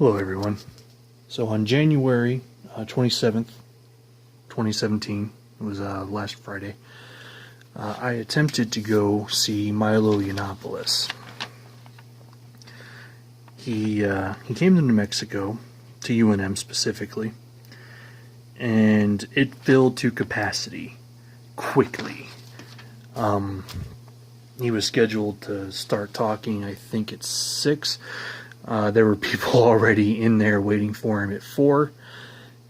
Hello everyone. So on January 27th, 2017, it was last Friday, I attempted to go see Milo Yiannopoulos. He came to New Mexico, to UNM specifically, and it filled to capacity quickly. He was scheduled to start talking, I think at 6. There were people already in there waiting for him at 4,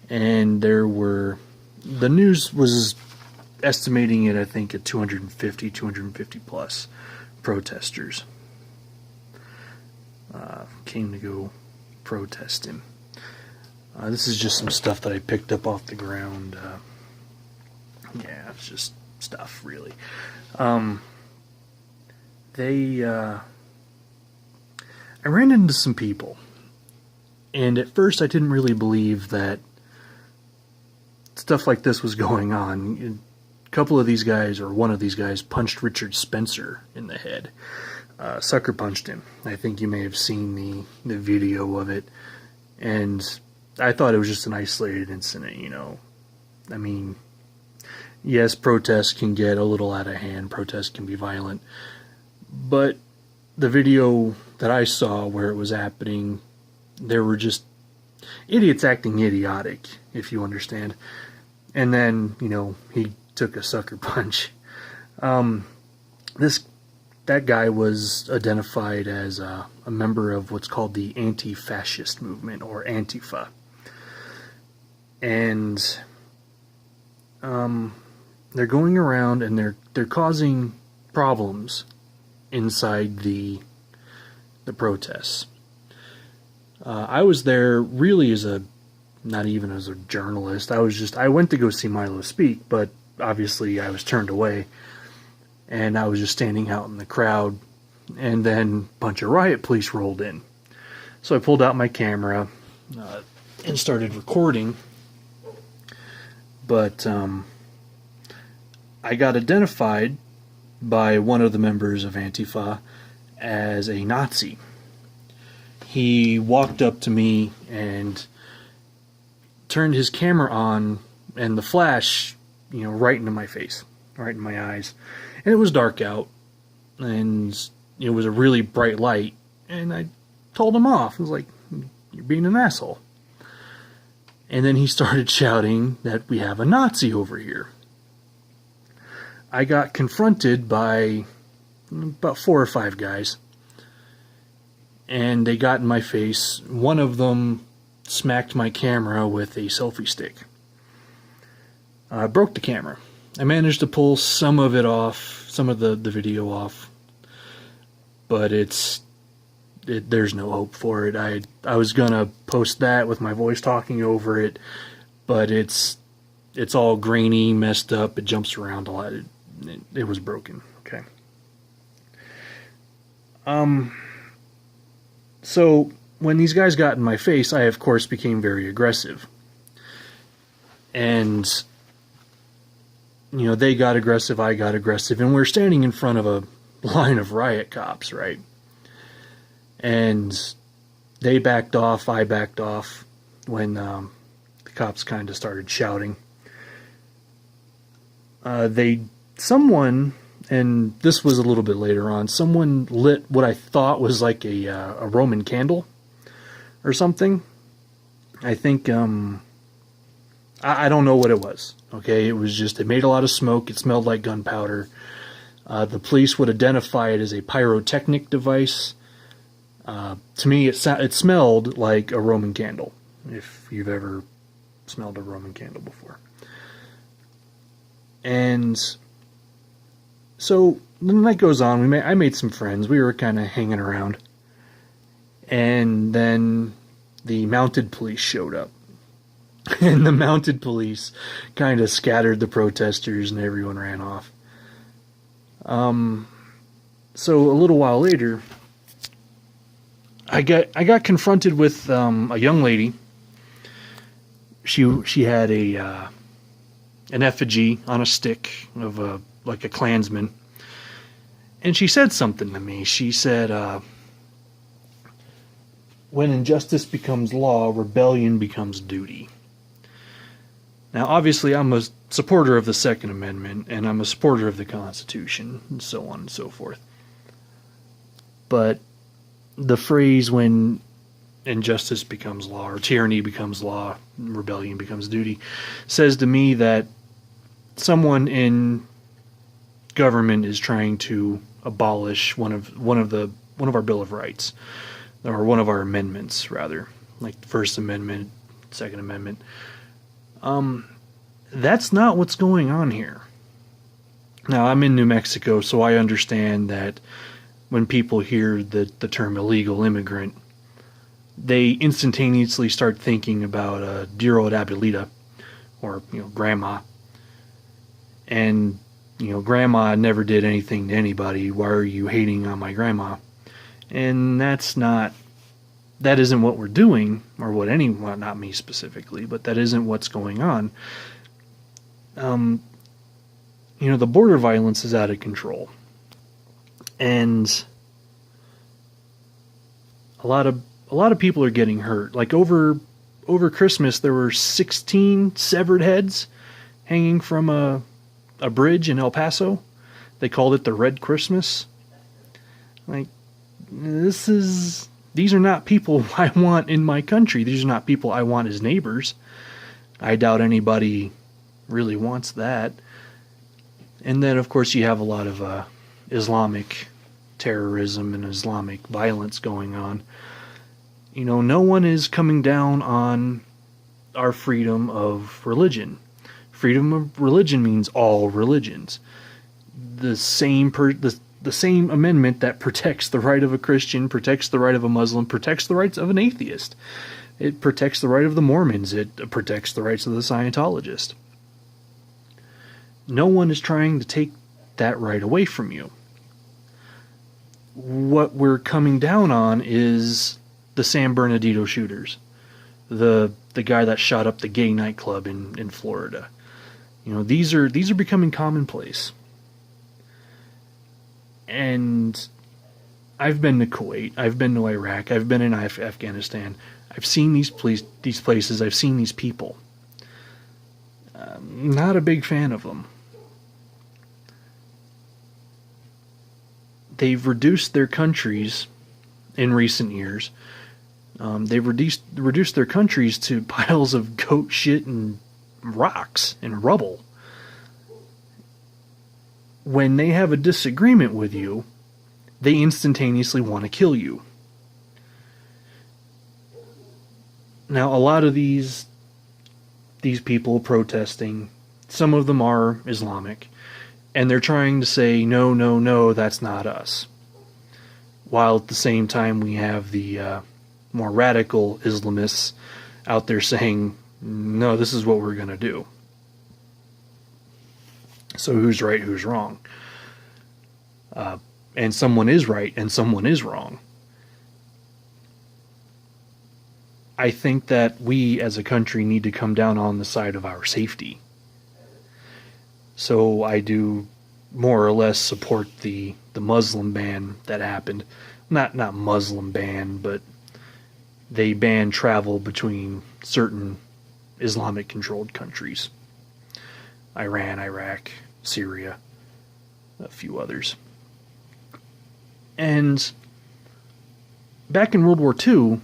and the news was estimating it, I think, at 250 plus protesters came to go protest him. This is just some stuff that I picked up off the ground. Yeah, it's just stuff, really. I ran into some people, and at first I didn't really believe that stuff like this was going on. A couple of these guys, or one of these guys, punched Richard Spencer in the head. Sucker punched him. I think you may have seen the video of it, and I thought it was just an isolated incident, you know. I mean, yes, protests can get a little out of hand, protests can be violent, but the video that I saw where it was happening, there were just idiots acting idiotic, if you understand. And then, you know, he took a sucker punch. That guy was identified as a member of what's called the anti-fascist movement, or Antifa. And they're going around and they're causing problems inside the protests. I was there really not even as a journalist. I went to go see Milo speak, but obviously I was turned away, and I was just standing out in the crowd, and then a bunch of riot police rolled in. So I pulled out my camera and started recording, but I got identified by one of the members of Antifa as a Nazi. He walked up to me and turned his camera on, and the flash, you know, right into my face, right in my eyes. And it was dark out, and it was a really bright light, and I told him off. I was like, "You're being an asshole." And then he started shouting that we have a Nazi over here. I got confronted by about 4 or 5 guys, and they got in my face. One of them smacked my camera with a selfie stick. I broke the camera. I managed to pull some of it off, some of the video off, but there's no hope for it. I was gonna post that with my voice talking over it, but it's all grainy, messed up. It jumps around a lot. It was broken. Okay. So when these guys got in my face, I of course became very aggressive. And, you know, they got aggressive, I got aggressive, and we're standing in front of a line of riot cops, right? And they backed off, I backed off when the cops kind of started shouting. Someone, and this was a little bit later on, someone lit what I thought was like a Roman candle or something. I think, I don't know what it was, okay? It was just, it made a lot of smoke, it smelled like gunpowder. The police would identify it as a pyrotechnic device. To me, it smelled like a Roman candle, if you've ever smelled a Roman candle before. And so the night goes on. I made some friends. We were kind of hanging around, and then the mounted police showed up, and the mounted police kind of scattered the protesters, and everyone ran off. So a little while later, I got confronted with a young lady. She had an effigy on a stick of like a Klansman, and she said something to me. She said, when injustice becomes law, rebellion becomes duty. Now, obviously, I'm a supporter of the Second Amendment, and I'm a supporter of the Constitution, and so on and so forth. But the phrase when injustice becomes law, or tyranny becomes law, rebellion becomes duty, says to me that someone in government is trying to abolish one of our Bill of Rights, or one of our amendments, rather, like the First Amendment, Second Amendment. That's not what's going on here. Now, I'm in New Mexico, so I understand that when people hear the term illegal immigrant, they instantaneously start thinking about dear old Abuelita, or, grandma. And, grandma never did anything to anybody. Why are you hating on my grandma? And that isn't what we're doing, or what anyone, not me specifically, but that isn't what's going on. The border violence is out of control. And a lot of people are getting hurt. Like over Christmas, there were 16 severed heads hanging from a bridge in El Paso. They called it the Red Christmas. Like, these are not people I want in my country. These are not people I want as neighbors. I doubt anybody really wants that. And then, of course, you have a lot of Islamic terrorism and Islamic violence going on. No one is coming down on our freedom of religion. Freedom of religion means all religions. The same amendment that protects the right of a Christian, protects the right of a Muslim, protects the rights of an atheist. It protects the right of the Mormons. It protects the rights of the Scientologist. No one is trying to take that right away from you. What we're coming down on is the San Bernardino shooters. The guy that shot up the gay nightclub in Florida. These are becoming commonplace. And I've been to Kuwait, I've been to Iraq, I've been in Afghanistan. I've seen these places, I've seen these people. Not a big fan of them. They've reduced their countries in recent years. They've reduced their countries to piles of goat shit and rocks and rubble. When they have a disagreement with you, they instantaneously want to kill you. Now, a lot of these people protesting, some of them are Islamic, and they're trying to say, no, no, no, that's not us. While at the same time we have the more radical Islamists out there saying, no, this is what we're going to do. So who's right, who's wrong? And someone is right and someone is wrong. I think that we as a country need to come down on the side of our safety. So I do more or less support the Muslim ban that happened. Not Muslim ban, but they banned travel between certain Islamic controlled countries. Iran, Iraq, Syria, a few others. And back in World War II,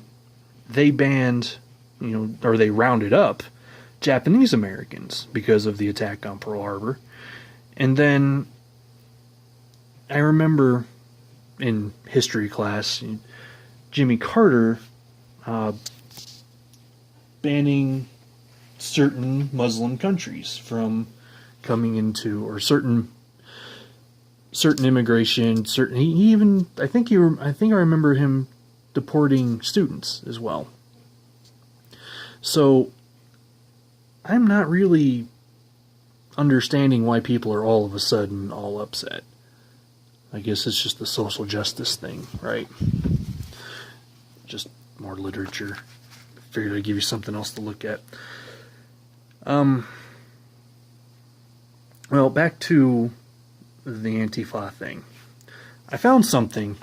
they banned, or they rounded up Japanese Americans because of the attack on Pearl Harbor. And then I remember in history class, Jimmy Carter banning certain Muslim countries from coming into, or certain immigration, I think I remember him deporting students as well. So I'm not really understanding why people are all of a sudden all upset. I guess it's just the social justice thing, right? Just more literature. Figured I'd give you something else to look at. Well, back to the Antifa thing. I found something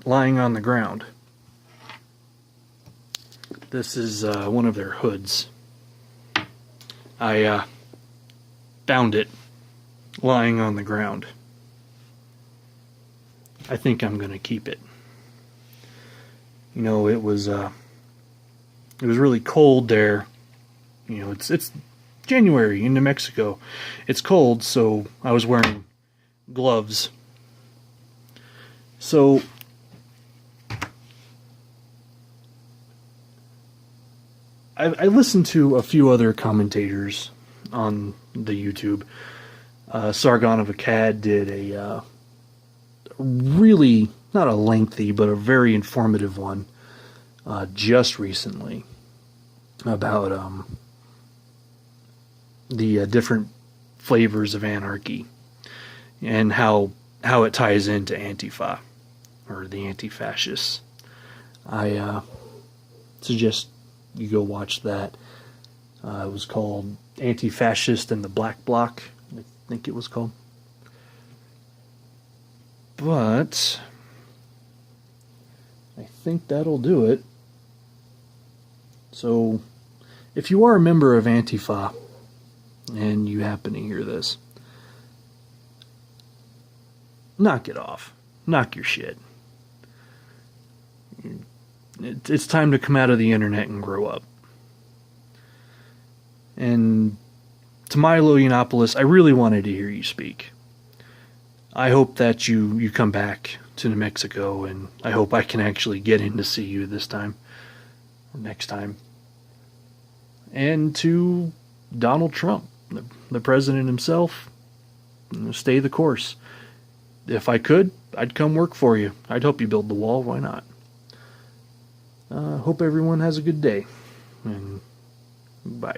lying on the ground. This is one of their hoods. I found it lying on the ground. I think I'm going to keep it. You know, it was really cold there. You know, it's January in New Mexico. It's cold, so I was wearing gloves. So I listened to a few other commentators on the YouTube. Sargon of Akkad did a really, not a lengthy, but a very informative one just recently about the different flavors of anarchy and how it ties into Antifa, or the anti-fascists. I suggest you go watch that. It was called Anti-Fascist and the Black Bloc, I think it was called. But I think that'll do it. So if you are a member of Antifa and you happen to hear this, knock it off. Knock your shit. It's time to come out of the internet and grow up. And to Milo Yiannopoulos, I really wanted to hear you speak. I hope that you come back to New Mexico, and I hope I can actually get in to see you this time, or next time. And to Donald Trump, the president himself, stay the course. If I could, I'd come work for you. I'd help you build the wall. Why not? Hope everyone has a good day, and bye.